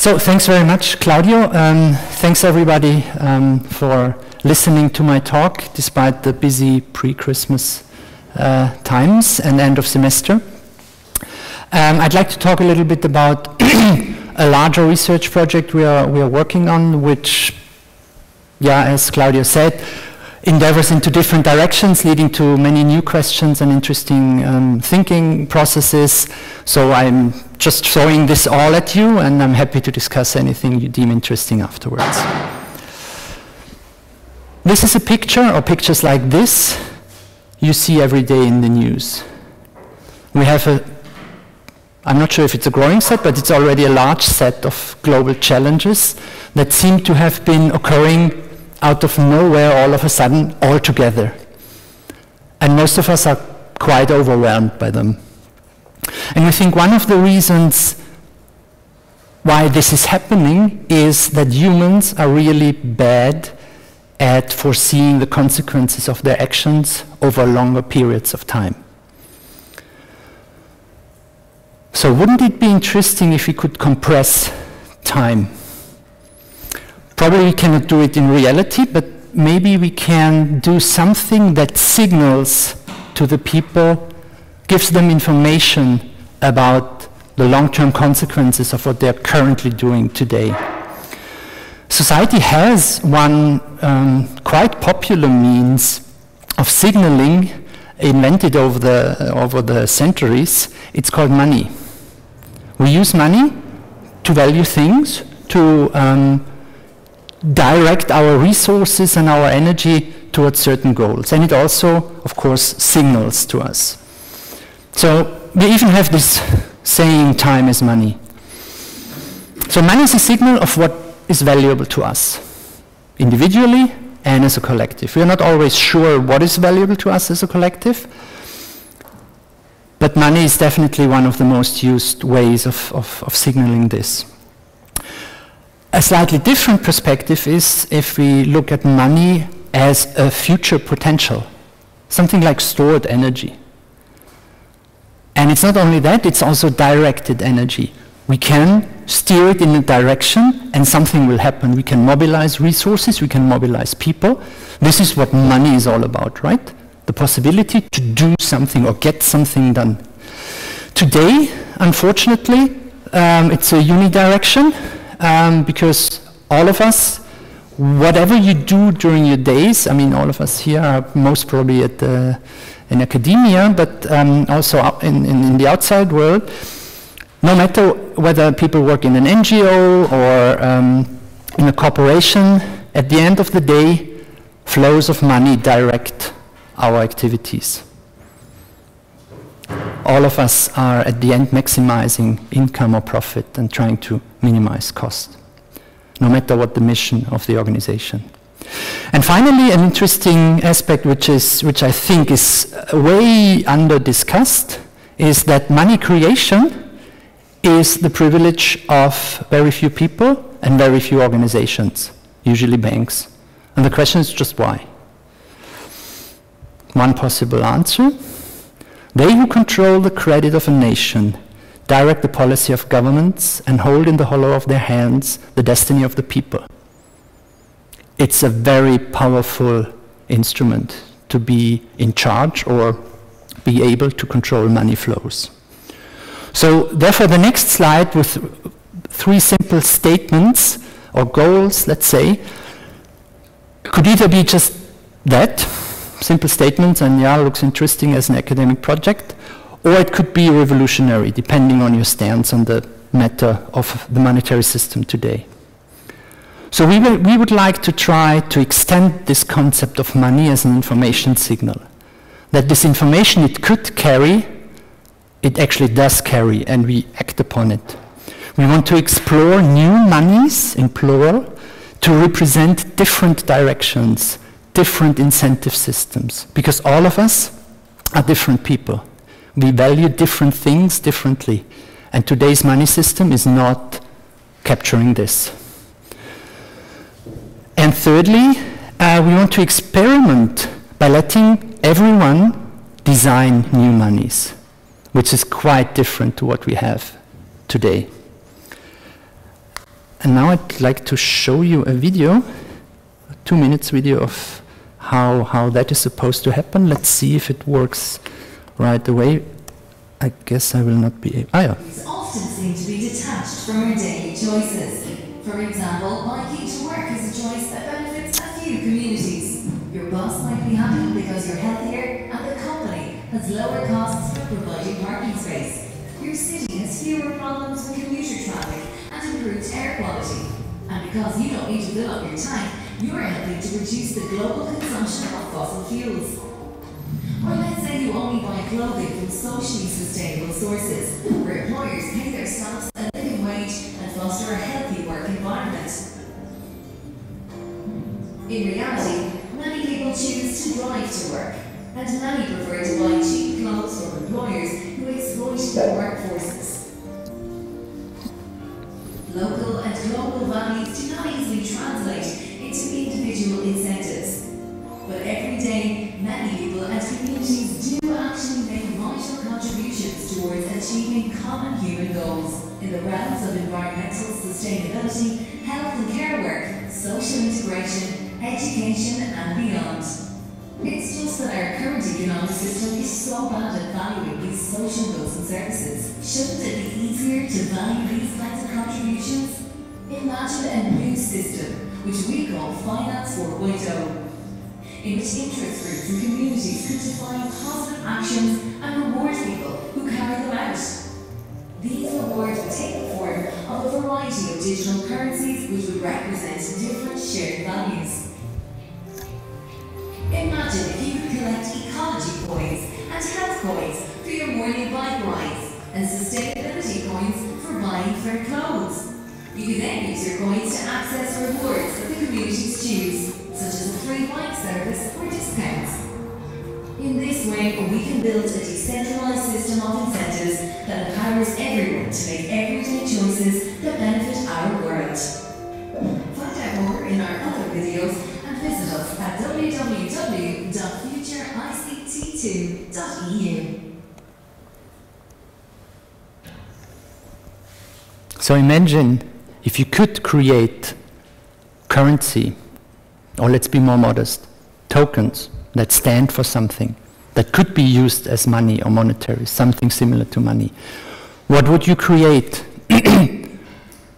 So thanks very much, Claudio. Thanks everybody for listening to my talk despite the busy pre-Christmas times and end of semester. I'd like to talk a little bit about a larger research project we are working on, which, yeah, as Claudio said, endeavors into different directions, leading to many new questions and interesting thinking processes. So I'm just throwing this all at you, and I'm happy to discuss anything you deem interesting afterwards. This is a picture, or pictures like this, you see every day in the news. We have I'm not sure if it's a growing set, but it's already a large set of global challenges that seem to have been occurring out of nowhere all of a sudden, all together. And most of us are quite overwhelmed by them. And we think one of the reasons why this is happening is that humans are really bad at foreseeing the consequences of their actions over longer periods of time. So wouldn't it be interesting if we could compress time? Probably we cannot do it in reality, but maybe we can do something that signals to the people, gives them information about the long-term consequences of what they're currently doing today. Society has one quite popular means of signaling invented over the centuries. It's called money. We use money to value things, to direct our resources and our energy towards certain goals. And it also, of course, signals to us. So we even have this saying, time is money. So money is a signal of what is valuable to us, individually and as a collective. We are not always sure what is valuable to us as a collective, but money is definitely one of the most used ways of signaling this. A slightly different perspective is if we look at money as a future potential, something like stored energy. And it's not only that, it's also directed energy. We can steer it in a direction and something will happen. We can mobilize resources, we can mobilize people. This is what money is all about, right? The possibility to do something or get something done. Today, unfortunately, it's a unidirection because all of us, whatever you do during your days, I mean, all of us here are most probably in academia, but also in the outside world, no matter whether people work in an NGO or in a corporation, at the end of the day, flows of money direct our activities. All of us are at the end maximizing income or profit and trying to minimize cost, no matter what the mission of the organization. And finally, an interesting aspect which I think is way under discussed is that money creation is the privilege of very few people and very few organizations, usually banks. And the question is just why? One possible answer: they who control the credit of a nation direct the policy of governments and hold in the hollow of their hands the destiny of the people. It's a very powerful instrument to be in charge or be able to control money flows. So therefore the next slide with 3 simple statements or goals, let's say, could either be just that, simple statements, and yeah, looks interesting as an academic project, or it could be revolutionary, depending on your stance on the matter of the monetary system today. So we would like to try to extend this concept of money as an information signal. That this information it could carry, it actually does carry, and we act upon it. We want to explore new monies, in plural, to represent different directions, different incentive systems, because all of us are different people. We value different things differently, and today's money system is not capturing this. And thirdly, we want to experiment by letting everyone design new monies, which is quite different to what we have today. And now I'd like to show you a video, a 2-minute video of how that is supposed to happen. Let's see if it works right away. I guess I will not be able. Often seem to be detached from our daily choices. For example, biking to work is a choice that benefits a few communities. Your boss might be happy because you're healthier, and the company has lower costs for providing parking space. Your city has fewer problems with commuter traffic and improved air quality. And because you don't need to fill up your tank, you're helping to reduce the global consumption of fossil fuels. Or let's say you only buy clothing from socially sustainable sources, where employers pay their staff a living wage and foster a healthy work environment. In reality, many people choose to drive to work, and many prefer to buy cheap clothes from employers who exploit their workforces. Local and global values do not easily translate into individual incentives. But every day, many people and communities do actually make vital contributions towards achieving common human goals in the realms of environmental sustainability, health and care work, social integration, education and beyond. It's just that our current economic system is so bad at valuing these social goods and services. Shouldn't it be easier to value these kinds of contributions? Imagine a new system, which we call Finance 4.0. in which interest groups and communities could define positive actions and reward people who carry them out. These rewards would take the form of a variety of digital currencies which would represent different shared values. Imagine if you could collect ecology coins and health coins for your morning bike rides, and sustainability coins for buying fair clothes. You could then use your coins to access rewards that the communities choose, such as a free bike service or discounts. In this way, we can build a decentralized system of incentives that empowers everyone to make everyday choices that benefit our world. Find out more in our other videos and visit us at www.FuturICT2.eu. So imagine if you could create currency, or let's be more modest, tokens that stand for something, that could be used as money or monetary, something similar to money. What would you create?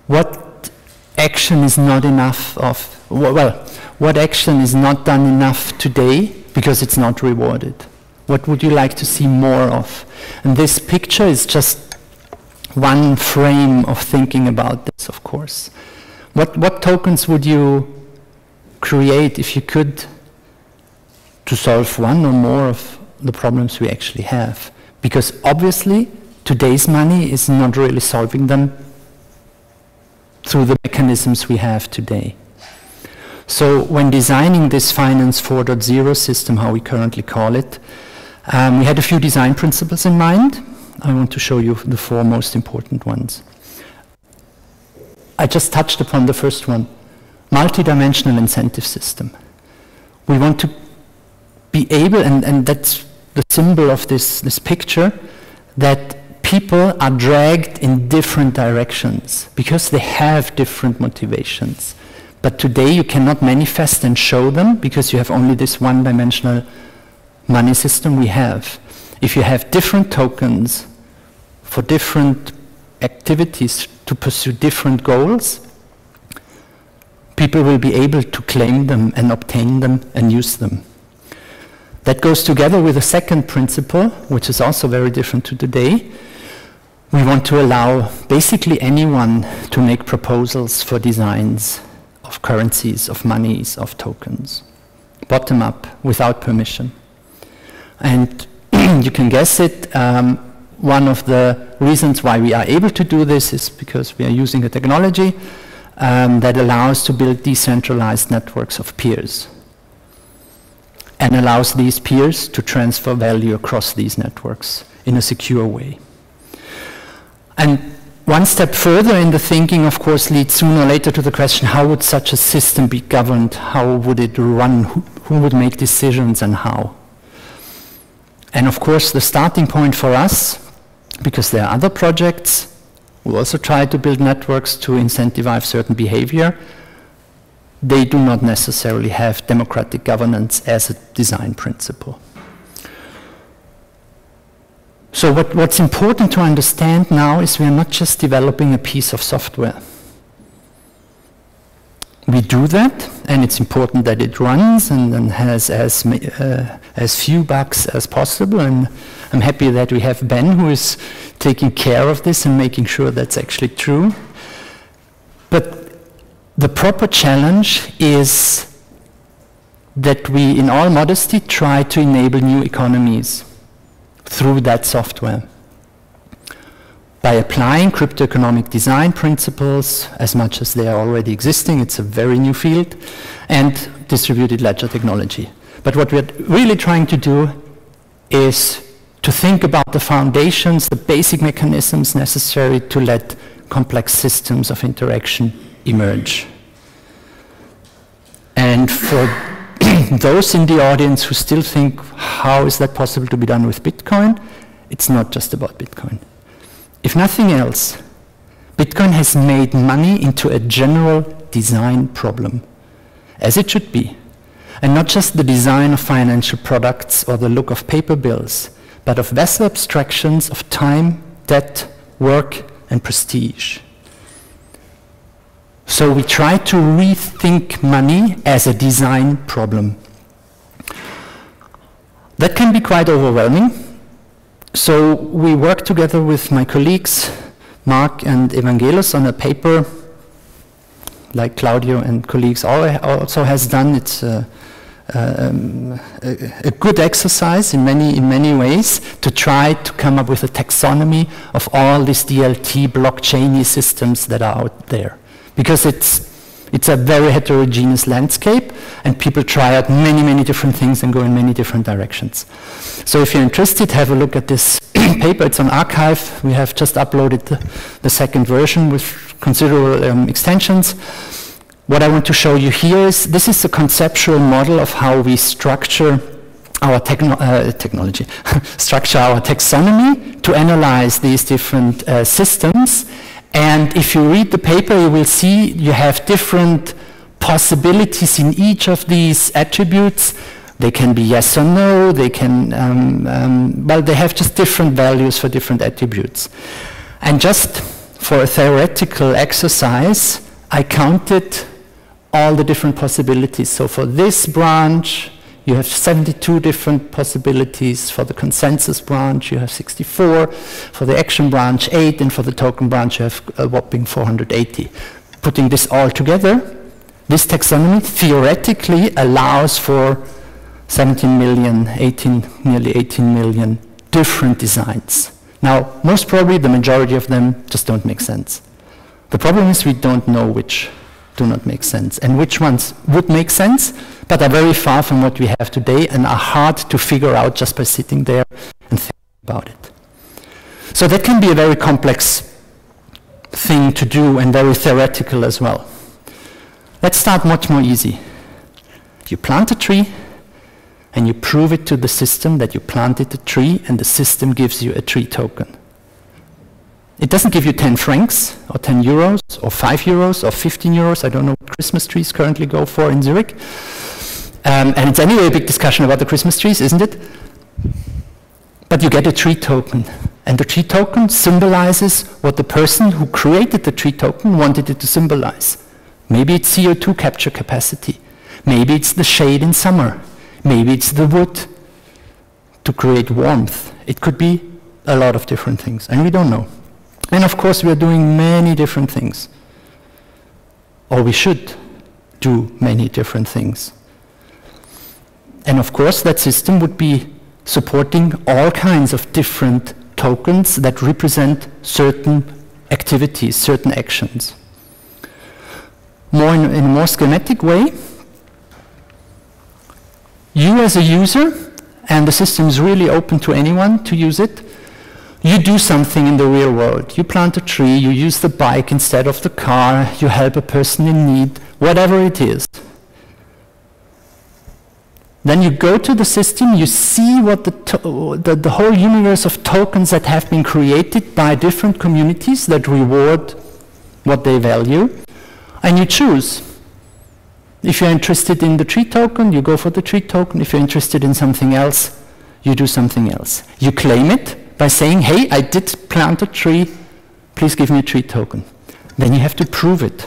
What action is not enough of, well, what action is not done enough today because it's not rewarded? What would you like to see more of? And this picture is just one frame of thinking about this, of course. What tokens would you create if you could, to solve one or more of the problems we actually have? Because obviously today's money is not really solving them through the mechanisms we have today. So when designing this Finance 4.0 system, how we currently call it, we had a few design principles in mind. I want to show you the 4 most important ones. I just touched upon the first one, multidimensional incentive system. We want to be able, and that's the symbol of this picture, that people are dragged in different directions because they have different motivations. But today you cannot manifest and show them because you have only this one-dimensional money system we have. If you have different tokens for different activities to pursue different goals, people will be able to claim them and obtain them and use them. That goes together with a second principle, which is also very different to today. We want to allow basically anyone to make proposals for designs of currencies, of monies, of tokens, bottom up, without permission. And you can guess it, one of the reasons why we are able to do this is because we are using a technology that allows to build decentralized networks of peers and allows these peers to transfer value across these networks in a secure way. And one step further in the thinking, of course, leads sooner or later to the question, how would such a system be governed? How would it run? Who would make decisions and how? And of course, the starting point for us, because there are other projects who also try to build networks to incentivize certain behavior, they do not necessarily have democratic governance as a design principle. So what's important to understand now is we are not just developing a piece of software. We do that, and it's important that it runs and has as few bugs as possible. And I'm happy that we have Ben, who is taking care of this and making sure that's actually true. But the proper challenge is that we, in all modesty, try to enable new economies through that software. By applying cryptoeconomic design principles as much as they are already existing, it's a very new field, and distributed ledger technology. But what we're really trying to do is to think about the foundations, the basic mechanisms necessary to let complex systems of interaction emerge. And for those in the audience who still think, how is that possible to be done with Bitcoin? It's not just about Bitcoin. If nothing else, Bitcoin has made money into a general design problem, as it should be. And not just the design of financial products or the look of paper bills, but of vast abstractions of time, debt, work, and prestige. So we try to rethink money as a design problem. That can be quite overwhelming. So we work together with my colleagues, Mark and Evangelos, on a paper, like Claudio and colleagues also has done. It's a good exercise in many ways to try to come up with a taxonomy of all these DLT blockchain-y systems that are out there. Because it's a very heterogeneous landscape, and people try out many different things and go in many different directions. So if you're interested, have a look at this paper. It's on arXiv. We have just uploaded the second version with considerable extensions. What I want to show you here is, this is a conceptual model of how we structure our technology, structure our taxonomy to analyze these different systems. And if you read the paper, you will see you have different possibilities in each of these attributes. They can be yes or no, they can, well, they have just different values for different attributes. And just for a theoretical exercise, I counted all the different possibilities. So for this branch, you have 72 different possibilities. For the consensus branch, you have 64. For the action branch, 8. And for the token branch, you have a whopping 480. Putting this all together, this taxonomy theoretically allows for 17 million, nearly 18 million different designs. Now, most probably the majority of them just don't make sense. The problem is we don't know which do not make sense and which ones would make sense, but are very far from what we have today and are hard to figure out just by sitting there and thinking about it. So that can be a very complex thing to do and very theoretical as well. Let's start much more easy. You plant a tree and you prove it to the system that you planted a tree, and the system gives you a tree token. It doesn't give you 10 francs or 10 euros or 5 euros or 15 euros. I don't know what Christmas trees currently go for in Zurich. And it's anyway a big discussion about the Christmas trees, isn't it? But you get a tree token. And the tree token symbolizes what the person who created the tree token wanted it to symbolize. Maybe it's CO2 capture capacity. Maybe it's the shade in summer. Maybe it's the wood to create warmth. It could be a lot of different things, and we don't know. And of course, we are doing many different things. Or we should do many different things. And of course, that system would be supporting all kinds of different tokens that represent certain activities, certain actions. In a more schematic way, you as a user, and the system is really open to anyone to use it, you do something in the real world. You plant a tree, you use the bike instead of the car, you help a person in need, whatever it is. Then you go to the system, you see what the whole universe of tokens that have been created by different communities that reward what they value, and you choose. If you're interested in the tree token, you go for the tree token. If you're interested in something else, you do something else. You claim it by saying, hey, I did plant a tree, please give me a tree token. Then you have to prove it.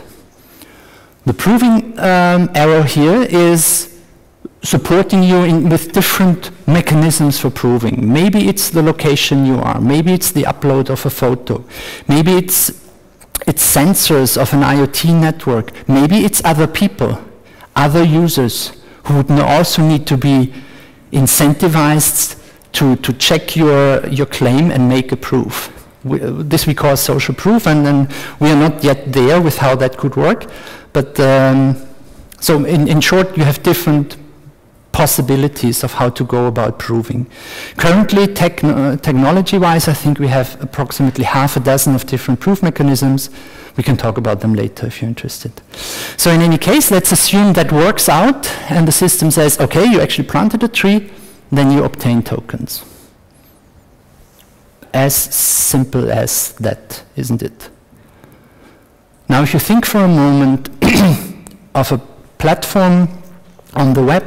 The proving arrow here is supporting you with different mechanisms for proving. Maybe it's the location you are, maybe it's the upload of a photo, maybe it's sensors of an IoT network, maybe it's other people, other users who would also need to be incentivized to check your claim and make a proof. This we call social proof, and then we are not yet there with how that could work. But so in short, you have different possibilities of how to go about proving. Currently, technology-wise, I think we have approximately half a dozen of different proof mechanisms. We can talk about them later if you're interested. So in any case, let's assume that works out, and the system says, okay, you actually planted a tree, then you obtain tokens. As simple as that, isn't it? Now, if you think for a moment of a platform on the web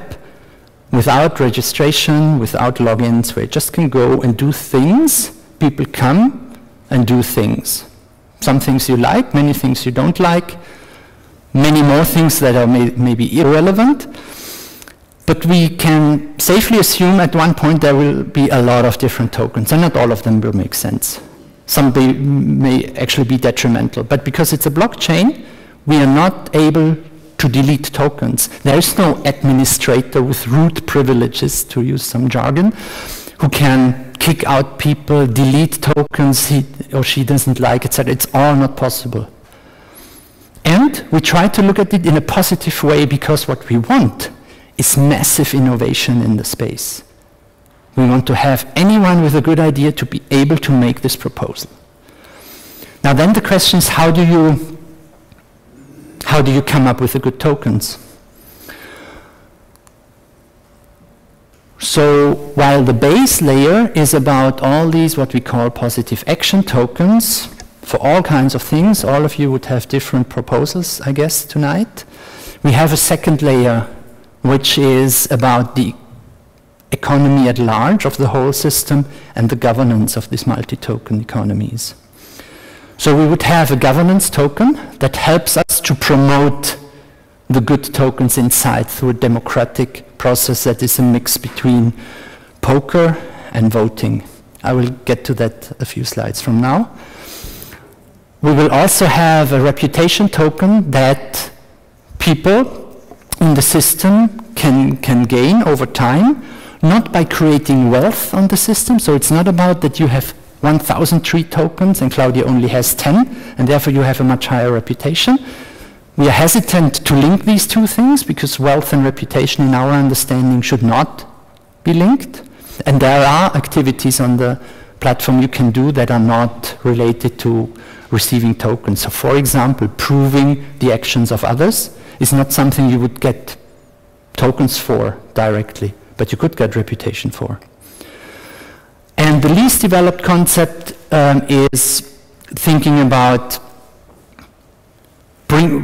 without registration, without logins, where you just can go and do things, people come and do things. Some things you like, many things you don't like, many more things that are maybe irrelevant. But we can safely assume at one point there will be a lot of different tokens, and not all of them will make sense. Some may actually be detrimental. But because it's a blockchain, we are not able to delete tokens. There is no administrator with root privileges, to use some jargon, who can kick out people, delete tokens he or she doesn't like, etc. It's all not possible. And we try to look at it in a positive way, because what we want is massive innovation in the space. We want to have anyone with a good idea to be able to make this proposal. Now then the question is, how do you come up with the good tokens? So while the base layer is about all these what we call positive action tokens for all kinds of things, all of you would have different proposals, I guess, tonight. We have a second layer which is about the economy at large of the whole system and the governance of these multi-token economies. So we would have a governance token that helps us to promote the good tokens inside through a democratic process that is a mix between poker and voting. I will get to that a few slides from now. We will also have a reputation token that people in the system can gain over time, not by creating wealth on the system. So it's not about that you have 1,000 tree tokens and Claudia only has 10, and therefore you have a much higher reputation. We are hesitant to link these two things because wealth and reputation, in our understanding, should not be linked. And there are activities on the platform you can do that are not related to receiving tokens. So for example, proving the actions of others is not something you would get tokens for directly, but you could get reputation for. And the least developed concept is thinking about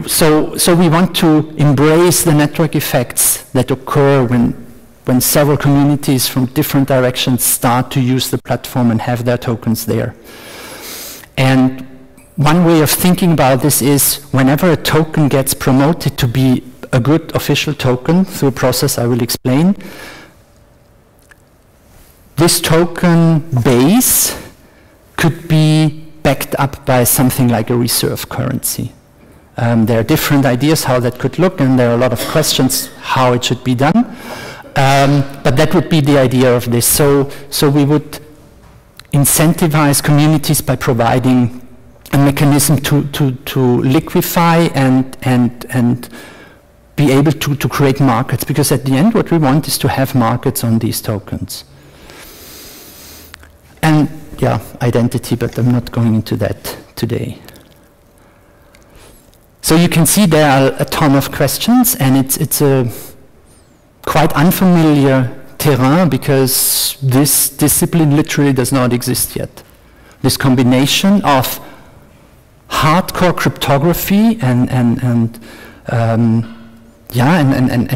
so we want to embrace the network effects that occur when several communities from different directions start to use the platform and have their tokens there. And one way of thinking about this is whenever a token gets promoted to be a good official token through a process I will explain, this token base could be backed up by something like a reserve currency. There are different ideas how that could look, and there are a lot of questions how it should be done. But that would be the idea of this. So we would incentivize communities by providing a mechanism to liquefy and be able to create markets. Because at the end, what we want is to have markets on these tokens. And yeah, identity, but I'm not going into that today. So you can see there are a ton of questions, and it's a quite unfamiliar terrain because this discipline literally does not exist yet. This combination of hardcore cryptography and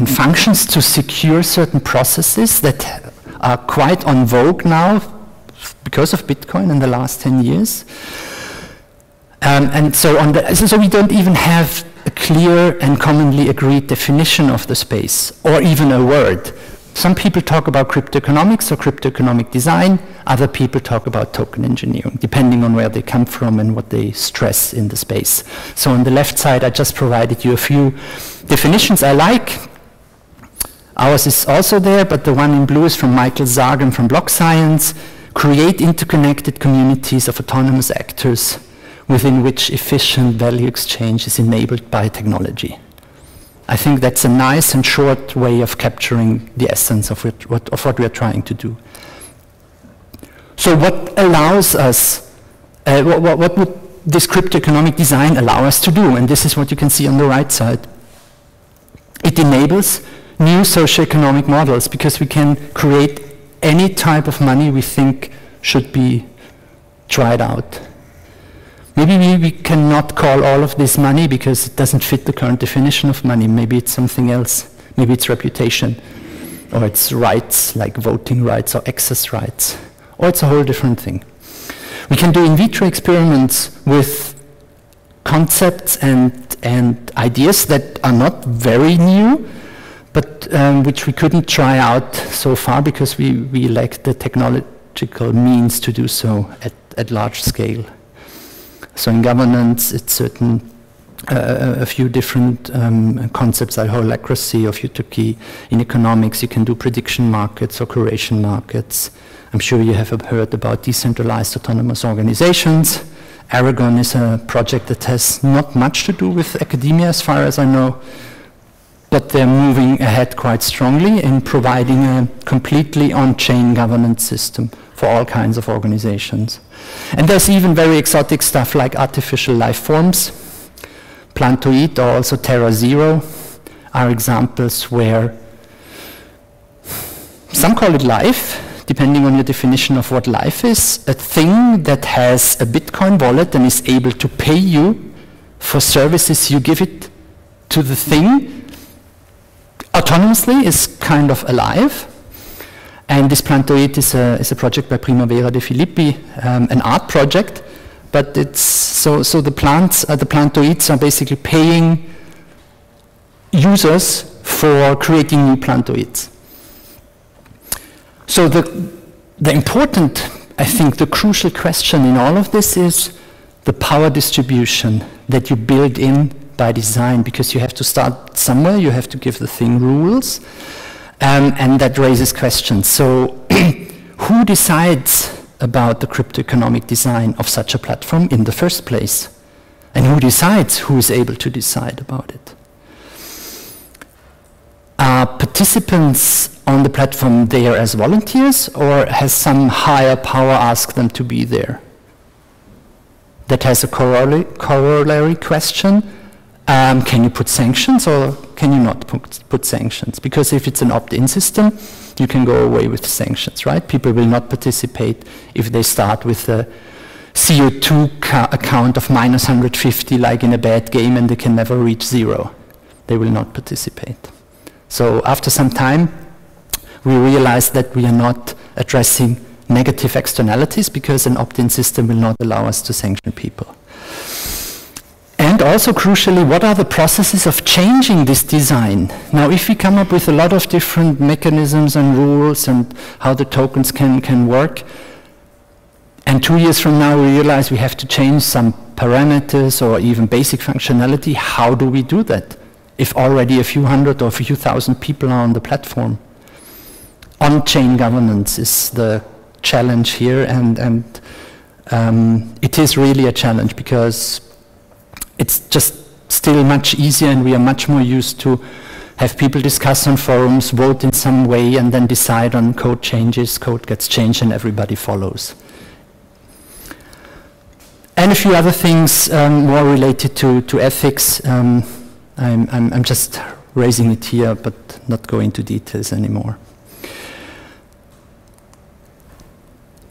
functions to secure certain processes that are quite on vogue now because of Bitcoin in the last 10 years. So we don't even have a clear and commonly agreed definition of the space, or even a word. Some people talk about cryptoeconomics or cryptoeconomic design, other people talk about token engineering, depending on where they come from and what they stress in the space. So on the left side, I just provided you a few definitions I like. Ours is also there, but the one in blue is from Michael Zargan from Block Science. Create interconnected communities of autonomous actors within which efficient value exchange is enabled by technology. I think that's a nice and short way of capturing the essence of what we are trying to do. So what allows us, what would this cryptoeconomic design allow us to do? And this is what you can see on the right side. It enables new socioeconomic models because we can create any type of money we think should be tried out. Maybe we cannot call all of this money because it doesn't fit the current definition of money. Maybe it's something else. Maybe it's reputation, or it's rights like voting rights or access rights, or it's a whole different thing. We can do in vitro experiments with concepts and ideas that are not very new, but which we couldn't try out so far because we lack the technological means to do so at large scale. So in governance, it's a few different concepts like holacracy or FuturICT. In economics, you can do prediction markets or curation markets. I'm sure you have heard about decentralized autonomous organizations. Aragon is a project that has not much to do with academia as far as I know, but they're moving ahead quite strongly in providing a completely on-chain governance system for all kinds of organizations. And there's even very exotic stuff like artificial life forms. Plantoid or also Terra Zero are examples where some call it life, depending on your definition of what life is, a thing that has a Bitcoin wallet and is able to pay you for services you give it to the thing autonomously is kind of alive. And this Plantoid is a project by Primavera de Filippi, an art project, but it's so the Plantoids are basically paying users for creating new Plantoids. So the important, I think, the crucial question in all of this is the power distribution that you build in by design, because you have to start somewhere, you have to give the thing rules. And that raises questions. So who decides about the cryptoeconomic design of such a platform in the first place? And who decides who is able to decide about it? Are participants on the platform there as volunteers, or has some higher power asked them to be there? That has a corollary question. Can you put sanctions or can you not put sanctions? Because if it's an opt-in system, you can go away with sanctions, right? People will not participate if they start with a CO2 account of minus 150 like in a bad game and they can never reach zero. They will not participate. So after some time, we realized that we are not addressing negative externalities because an opt-in system will not allow us to sanction people. And also, crucially, what are the processes of changing this design? Now, if we come up with a lot of different mechanisms and rules and how the tokens can work, and 2 years from now we realize we have to change some parameters or even basic functionality, how do we do that if already a few hundred or a few thousand people are on the platform? On-chain governance is the challenge here, and it is really a challenge because it's just still much easier, and we are much more used to have people discuss on forums, vote in some way, and then decide on code changes. Code gets changed and everybody follows. And a few other things more related to ethics. I'm just raising it here, but not go into details anymore.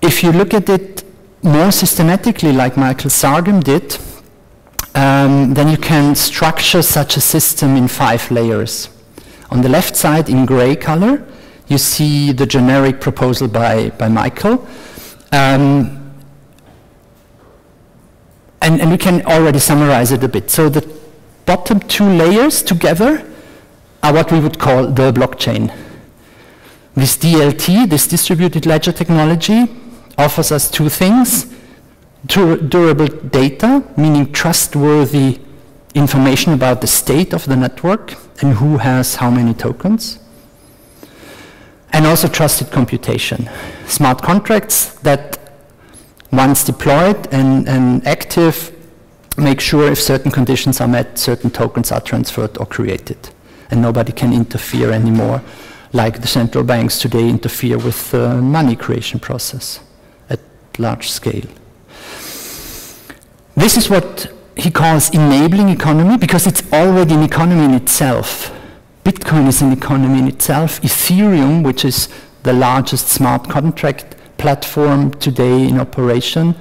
If you look at it more systematically, like Michael Sargem did, then you can structure such a system in 5 layers. On the left side, in gray color, you see the generic proposal by Michael. And we can already summarize it a bit. So the bottom 2 layers together are what we would call the blockchain. This DLT, this distributed ledger technology, offers us 2 things. Durable data, meaning trustworthy information about the state of the network and who has how many tokens. And also trusted computation. Smart contracts that, once deployed and active, make sure if certain conditions are met, certain tokens are transferred or created. And nobody can interfere anymore, like the central banks today interfere with the money creation process at large scale. This is what he calls enabling economy, because it's already an economy in itself. Bitcoin is an economy in itself. Ethereum, which is the largest smart contract platform today in operation,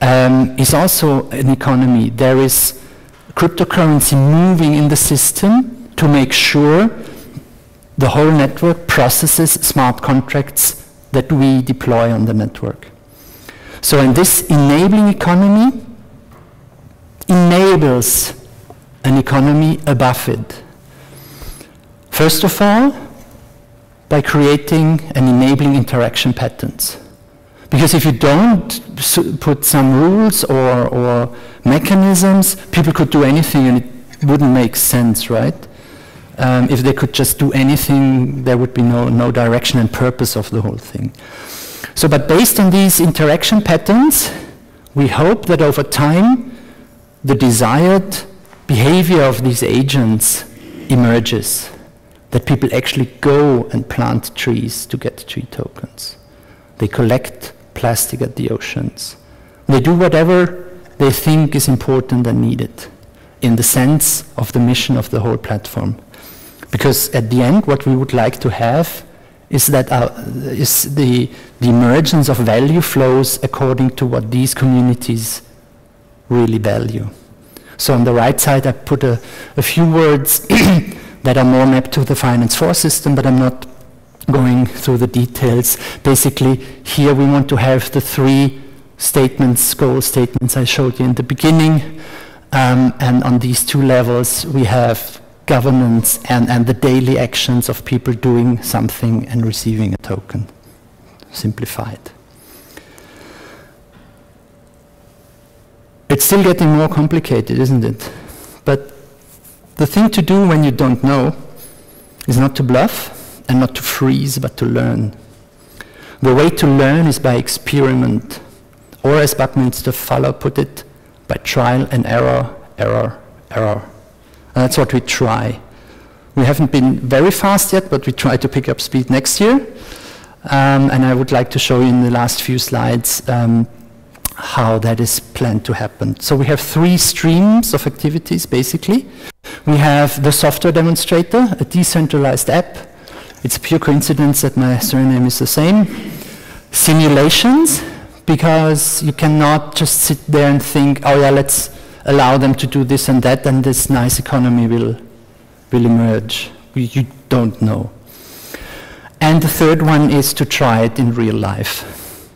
is also an economy. There is cryptocurrency moving in the system to make sure the whole network processes smart contracts that we deploy on the network. So in this enabling economy, enables an economy above it. First of all, by creating and enabling interaction patterns. Because if you don't put some rules or mechanisms, people could do anything and it wouldn't make sense, right? If they could just do anything, there would be no direction and purpose of the whole thing. So, but based on these interaction patterns, we hope that over time, the desired behavior of these agents emerges, that people actually go and plant trees to get tree tokens. They collect plastic at the oceans. They do whatever they think is important and needed in the sense of the mission of the whole platform. Because at the end, what we would like to have is that is the emergence of value flows according to what these communities really value. So on the right side, I put a few words that are more mapped to the Finance 4 system, but I'm not going through the details. Basically, here we want to have the 3 statements, goal statements I showed you in the beginning. And on these 2 levels, we have governance and the daily actions of people doing something and receiving a token, simplified. It's still getting more complicated, isn't it? But the thing to do when you don't know is not to bluff and not to freeze, but to learn. The way to learn is by experiment, or as Buckminster Fuller put it, by trial and error, error, error. And that's what we try. We haven't been very fast yet, but we try to pick up speed next year. And I would like to show you in the last few slides how that is planned to happen. So we have 3 streams of activities, basically. We have the software demonstrator, a decentralized app. It's a pure coincidence that my surname is the same. Simulations, because you cannot just sit there and think, oh yeah, let's allow them to do this and that, and this nice economy will emerge. You don't know. And the third one is to try it in real life.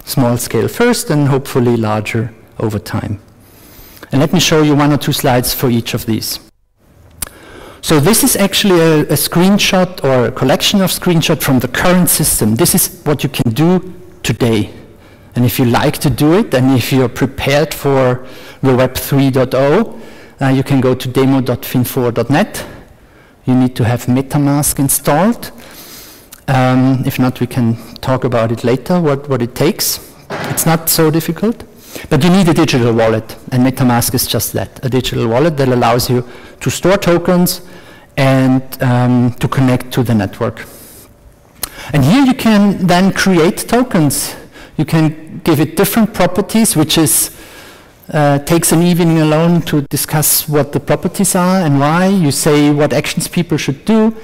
Small scale first, and hopefully larger over time. And let me show you 1 or 2 slides for each of these. So this is actually a screenshot or a collection of screenshots from the current system. This is what you can do today. And if you like to do it, and if you're prepared for the Web 3.0, you can go to demo.fin4.net. You need to have MetaMask installed. If not, we can talk about it later, what it takes. It's not so difficult. But you need a digital wallet, and MetaMask is just that, a digital wallet that allows you to store tokens and to connect to the network. And here you can then create tokens. You can give it different properties, which is takes an evening alone to discuss what the properties are and why. You say what actions people should do.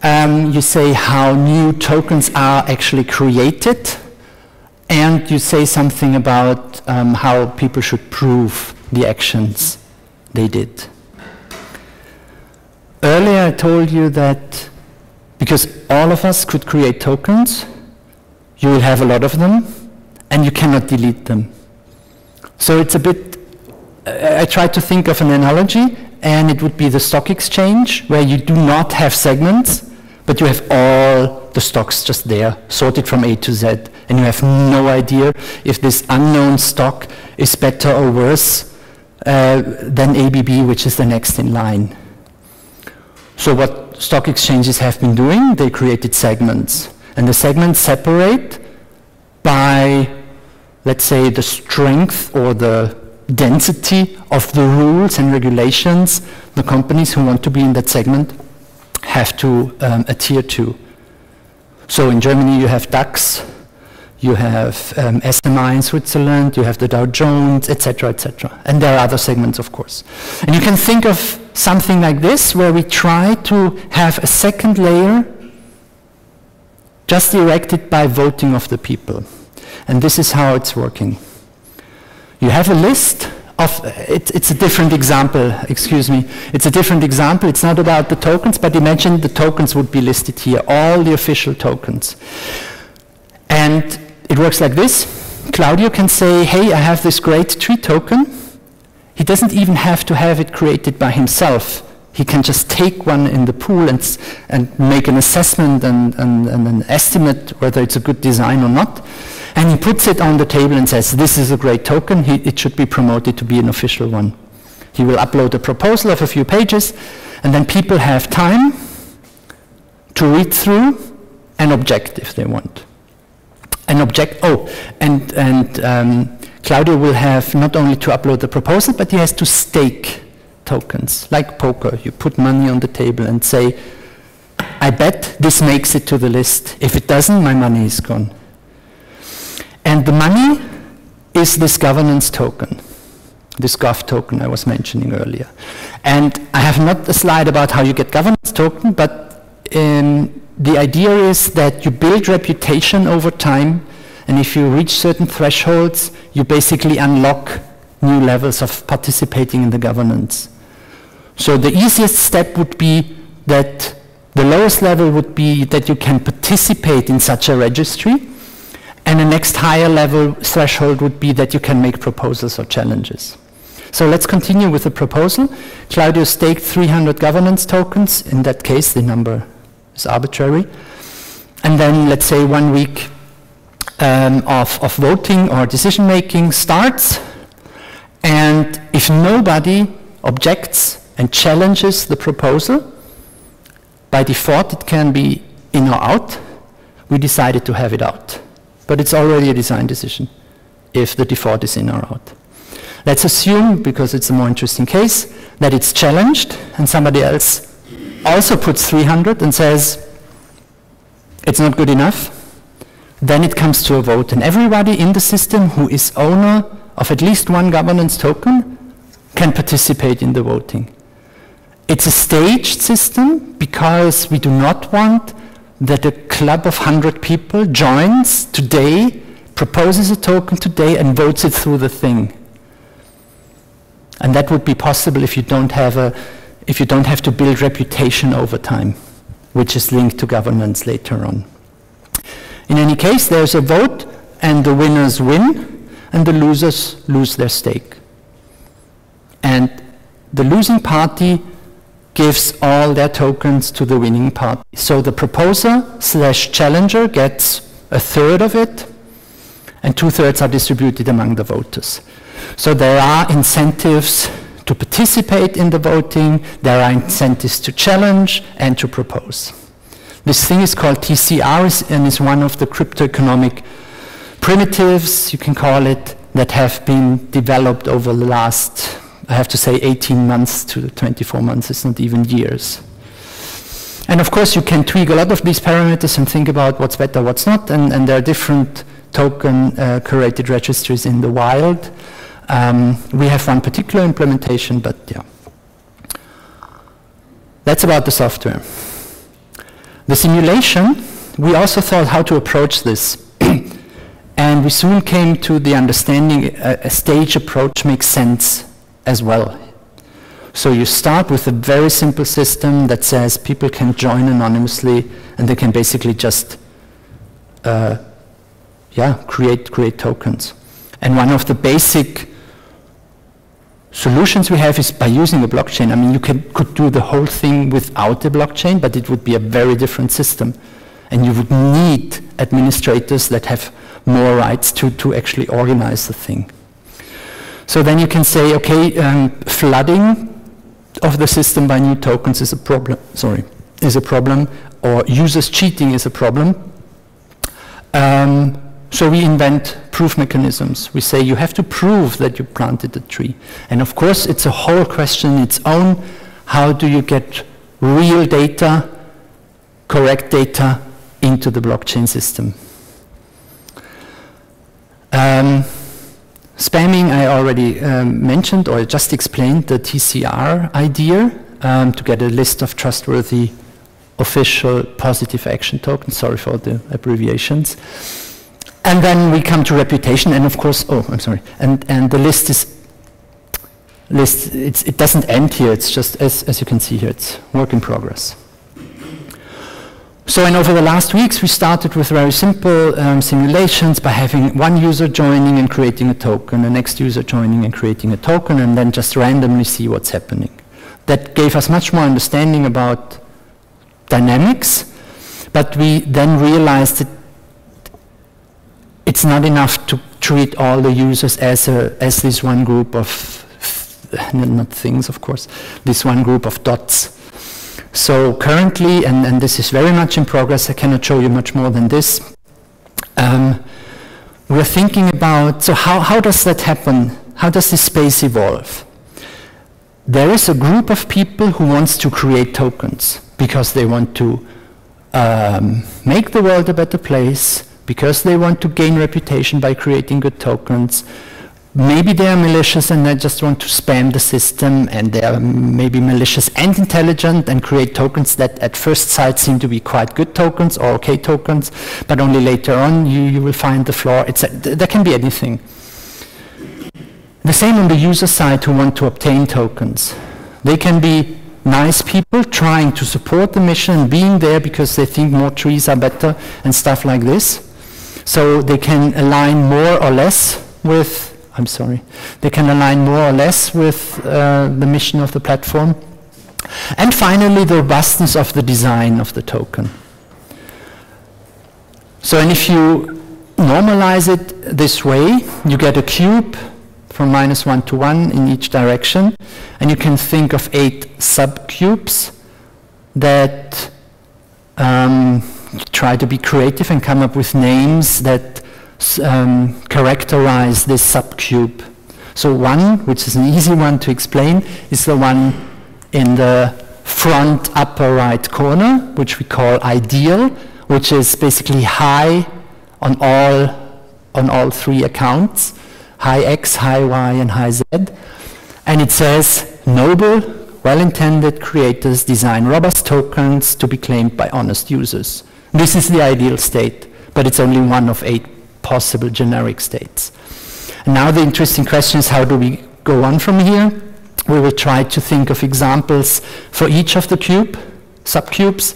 You say how new tokens are actually created. And you say something about how people should prove the actions they did. Earlier I told you that because all of us could create tokens, you will have a lot of them, and you cannot delete them. So it's a bit, I tried to think of an analogy, and it would be the stock exchange, where you do not have segments, but you have all the stocks just there, sorted from A to Z, and you have no idea if this unknown stock is better or worse than ABB, which is the next in line. So what stock exchanges have been doing, they created segments. And the segments separate by, let's say, the strength or the density of the rules and regulations the companies who want to be in that segment have to adhere to. So in Germany you have DAX, you have SMI in Switzerland, you have the Dow Jones, etc., etc. And there are other segments, of course. And you can think of something like this, where we try to have a second layer just erected by voting of the people. And this is how it's working. You have a list of, it's a different example, excuse me. It's a different example. It's not about the tokens, but imagine the tokens would be listed here, all the official tokens. And it works like this. Claudio can say, hey, I have this great tree token. He doesn't even have to have it created by himself. He can just take one in the pool and make an assessment and an estimate whether it's a good design or not. And he puts it on the table and says, this is a great token. It should be promoted to be an official one. He will upload a proposal of a few pages, and then people have time to read through and object if they want. Claudio will have not only to upload the proposal, but he has to stake tokens, like poker. You put money on the table and say, I bet this makes it to the list. If it doesn't, my money is gone. And the money is this governance token, this gov token I was mentioning earlier. And I have not a slide about how you get governance token, but the idea is that you build reputation over time, and if you reach certain thresholds, you basically unlock new levels of participating in the governance. So the easiest step would be that the lowest level would be that you can participate in such a registry, and the next higher level threshold would be that you can make proposals or challenges. So let's continue with the proposal. Claudio staked 300 governance tokens. In that case, the number is arbitrary. And then let's say 1 week of voting or decision making starts. And if nobody objects and challenges the proposal, by default it can be in or out. We decided to have it out. But it's already a design decision if the default is in or out. Let's assume, because it's a more interesting case, that it's challenged and somebody else also puts 300 and says it's not good enough. Then it comes to a vote, and everybody in the system who is owner of at least one governance token can participate in the voting. It's a staged system because we do not want that a club of 100 people joins today, proposes a token today, and votes it through the thing. And that would be possible if you don't have to build reputation over time, which is linked to governance later on. In any case, there's a vote, and the winners win, and the losers lose their stake. And the losing party gives all their tokens to the winning party. So the proposer/challenger gets 1/3 of it, and 2/3 are distributed among the voters. So there are incentives to participate in the voting, there are incentives to challenge and to propose. This thing is called TCR and is one of the cryptoeconomic primitives, you can call it, that have been developed over the last, I have to say, 18 months to 24 months, it's not even years. And of course you can tweak a lot of these parameters and think about what's better, what's not, and there are different token curated registries in the wild. We have one particular implementation, but yeah. That's about the software. The simulation, we also thought how to approach this. And we soon came to the understanding a stage approach makes sense as well. So you start with a very simple system that says people can join anonymously and they can basically just create tokens. And one of the basic solutions we have is by using a blockchain. I mean, you could do the whole thing without the blockchain, but it would be a very different system. And you would need administrators that have more rights to actually organize the thing. So then you can say, okay, flooding of the system by new tokens is a problem, or users cheating is a problem. So we invent proof mechanisms. We say you have to prove that you planted the tree. And of course, it's a whole question in its own. How do you get real data, correct data, into the blockchain system? Spamming, I already mentioned or just explained the TCR idea to get a list of trustworthy official positive action tokens. Sorry for the abbreviations. And then we come to reputation, and of course, and the list it doesn't end here. It's just, as you can see here, it's work in progress. So, and over the last weeks, we started with very simple simulations by having one user joining and creating a token, the next user joining and creating a token, and then just randomly see what's happening. That gave us much more understanding about dynamics, but we then realized that it's not enough to treat all the users as this one group of, not things, of course, this one group of dots. So currently, and this is very much in progress, I cannot show you much more than this, we're thinking about, so how does that happen? How does this space evolve? There is a group of people who wants to create tokens because they want to make the world a better place, because they want to gain reputation by creating good tokens. Maybe they are malicious and they just want to spam the system, and they are maybe malicious and intelligent and create tokens that at first sight seem to be quite good tokens or okay tokens, but only later on you will find the flaw. There can be anything. The same on the user side who want to obtain tokens. They can be nice people trying to support the mission, being there because they think more trees are better and stuff like this. So they can align more or less with they can align more or less with the mission of the platform. And finally, the robustness of the design of the token. So, and if you normalize it this way, you get a cube from -1 to 1 in each direction, and you can think of 8 subcubes that try to be creative and come up with names that characterize this subcube. So one, which is an easy one to explain, is the one in the front upper right corner, which we call ideal, which is basically high on all 3 accounts, high X, high Y, and high Z. And it says, noble, well-intended creators design robust tokens to be claimed by honest users. This is the ideal state, but it's only one of 8 possible generic states. And now the interesting question is, how do we go on from here? We will try to think of examples for each of the subcubes,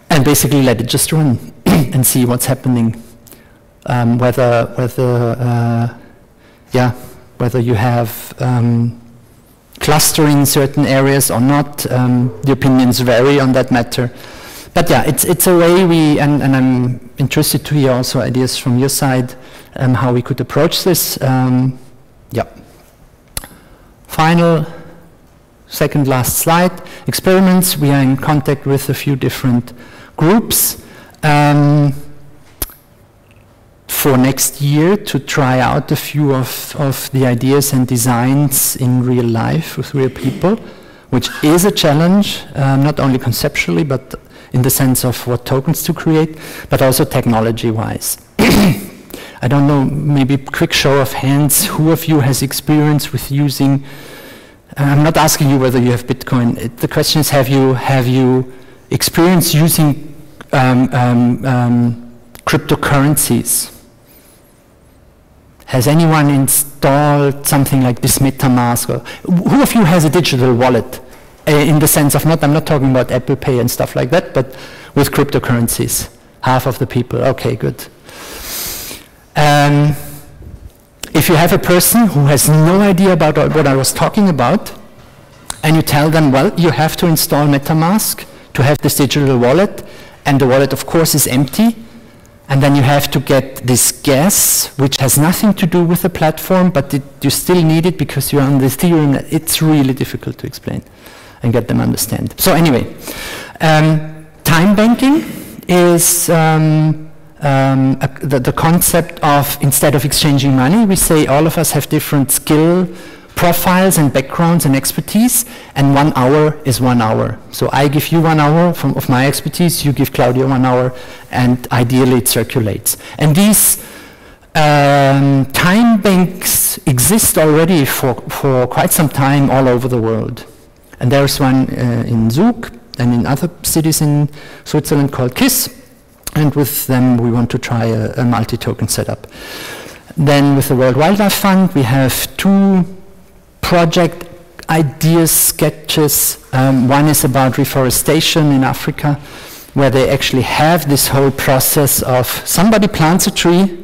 and basically let it just run and see what's happening. Whether you have clustering in certain areas or not. The opinions vary on that matter. But yeah, it's a way and I'm interested to hear also ideas from your side how we could approach this. Final, second last slide. Experiments. We are in contact with a few different groups for next year to try out a few of the ideas and designs in real life with real people, which is a challenge, not only conceptually, but in the sense of what tokens to create, but also technology-wise. I don't know, maybe quick show of hands, who of you has experience with using, I'm not asking you whether you have Bitcoin, the question is, have you experience using cryptocurrencies? Has anyone installed something like this MetaMask? Or who of you has a digital wallet? In the sense of I'm not talking about Apple Pay and stuff like that, but with cryptocurrencies. Half of the people, okay, good. If you have a person who has no idea about what I was talking about, and you tell them, well, you have to install MetaMask to have this digital wallet, and the wallet, of course, is empty, and then you have to get this gas, which has nothing to do with the platform, but you still need it because you're on the Ethereum. It's really difficult to explain and get them understand. So anyway, time banking is the concept of, instead of exchanging money, we say all of us have different skill profiles and backgrounds and expertise, and 1 hour is 1 hour. So I give you 1 hour of my expertise, you give Claudia 1 hour, and ideally it circulates. And these time banks exist already for quite some time all over the world. And there's one in Zug and in other cities in Switzerland called KISS, and with them we want to try a multi-token setup. Then with the World Wildlife Fund we have 2 project ideas, sketches. One is about reforestation in Africa, where they actually have this whole process of somebody plants a tree,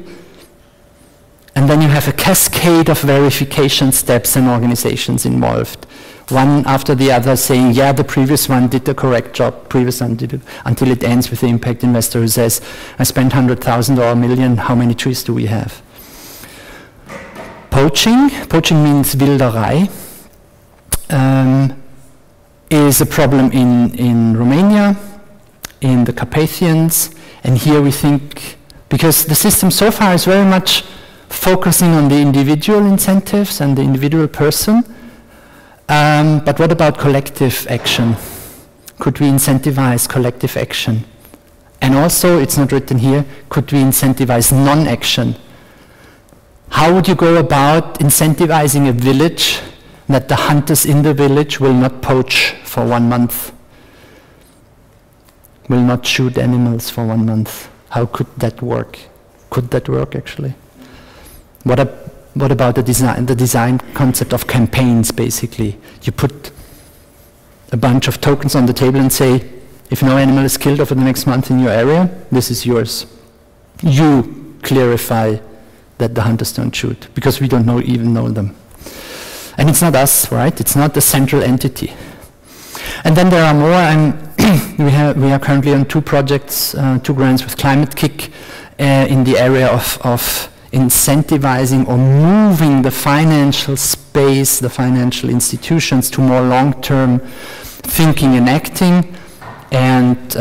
and then you have a cascade of verification steps and organizations involved, one after the other saying, yeah, the previous one did the correct job, previous one did it, until it ends with the impact investor who says, I spent 100,000 or 1 million, how many trees do we have? Poaching means Wilderei, is a problem in Romania, in the Carpathians, and here we think, because the system so far is very much focusing on the individual incentives and the individual person, but what about collective action? Could we incentivize collective action? And also, it's not written here, could we incentivize non-action? How would you go about incentivizing a village that the hunters in the village will not poach for 1 month? Will not shoot animals for 1 month? How could that work? Could that work actually? What about the design concept of campaigns, basically? You put a bunch of tokens on the table and say, if no animal is killed over the next month in your area, this is yours. You clarify that the hunters don't shoot, because we don't even know them. And it's not us, right? It's not the central entity. And then there are more. We are currently on 2 projects, 2 grants with Climate Kick in the area of incentivizing or moving the financial space, the financial institutions to more long-term thinking and acting. And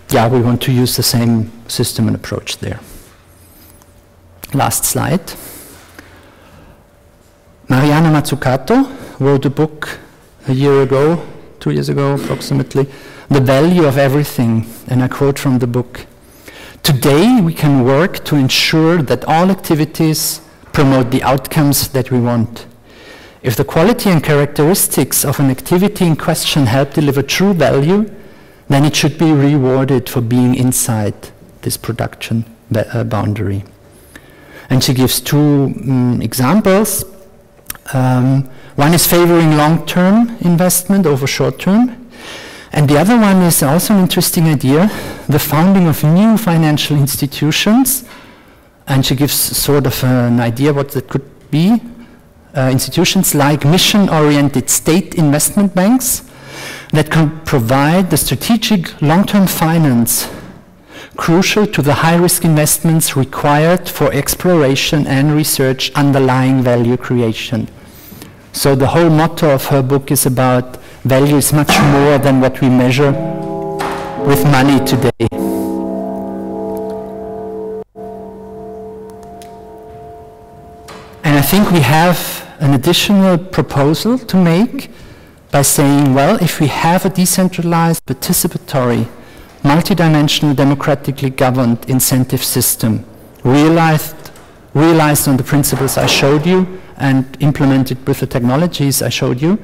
yeah, we want to use the same system and approach there. Last slide. Mariana Mazzucato wrote a book a year ago, 2 years ago approximately, The Value of Everything, and I quote from the book. Today we can work to ensure that all activities promote the outcomes that we want. If the quality and characteristics of an activity in question help deliver true value, then it should be rewarded for being inside this production boundary. And she gives 2 examples. One is favoring long-term investment over short-term. And the other one is also an interesting idea, the founding of new financial institutions. And she gives sort of an idea what that could be. Institutions like mission-oriented state investment banks that can provide the strategic long-term finance crucial to the high-risk investments required for exploration and research underlying value creation. So the whole motto of her book is about value is much more than what we measure with money today. And I think we have an additional proposal to make by saying, well, if we have a decentralized, participatory, multidimensional, democratically governed incentive system realized realized on the principles I showed you and implemented with the technologies I showed you,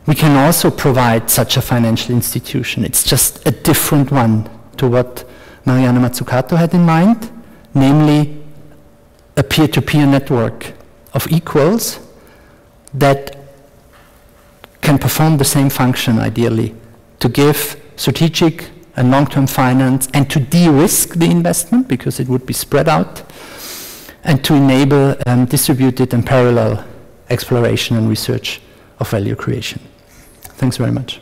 we can also provide such a financial institution. It's just a different one to what Mariana Mazzucato had in mind, namely a peer-to-peer network of equals that can perform the same function, ideally, to give strategic and long-term finance and to de-risk the investment, because it would be spread out, and to enable distributed and parallel exploration and research of value creation. Thanks very much.